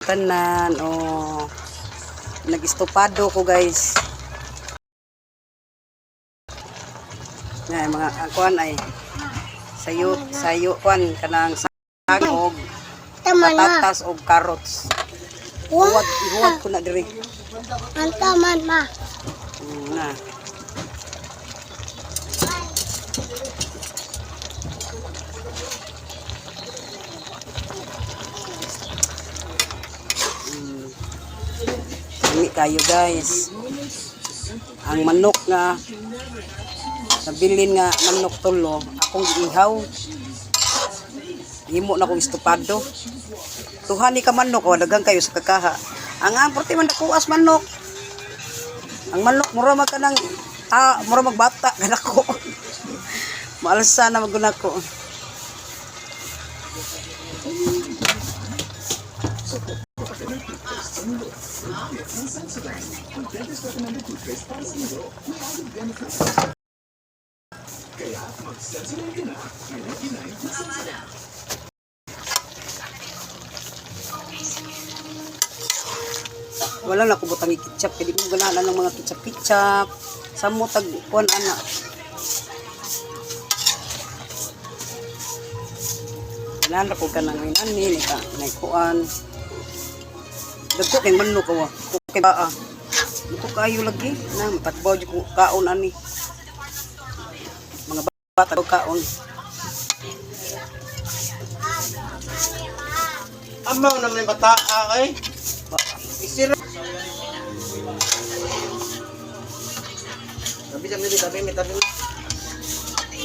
tanan nag-estopado ko guys. Nga mga kuan ay sayo kuan kanang sagog, patatas og carrots. Ihuwad ko na diri. Antaman ma. Na. Ini kayo guys. Ang manok nga nabilin nga manok tulo, akong giihaw. Himo na kong estopado. Tuhan ni ka manok dagang kayo sa kakaha. Ang amporte man nakuas manok. Ang manok mura man kanang mura magbata kanako. Maalsa na maguna ko. Wala na ko butang ketchup, kaya di ko ganahan ng mga ketchup. Samo tag kuan ana. Ganahan ko kanang ani ka nay kuan. Dagko kay manok ko. Kay baa. Ito kayo lagi na matakbaw di ko kaon ani. Mga bata ko kaon. Amaw naman yung bata ay. Isira. Tabi.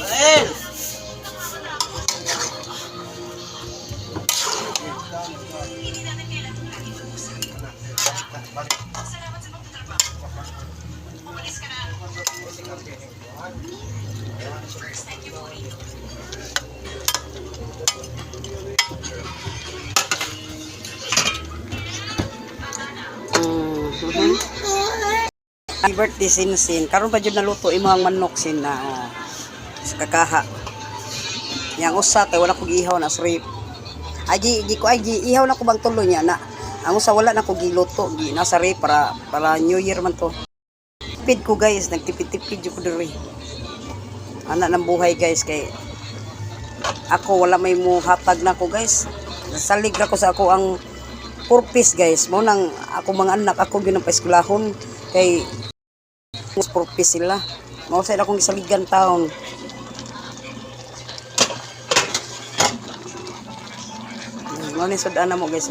Lain. Ang birthday sin karon pa jud naluto imong manok sin na sa kakaha. Yang usa kay wala ko giihaw na srip. Aji ihaw na ko bang tulo niya na. Ang usa wala na ko giluto gi nasa rip para New Year man to. Tipid ko guys, nagtipid-tipid jud ko diri. Ana nang buhay guys kay ako wala may mo hatag na ko guys. Nasalig ra ko sa ako ang purpose guys. Mo nang ako mga anak ako ginang paeskwelahon kay purpose sila. Mao sa akong gisaligan taon. Mo ni sudan na mo guys.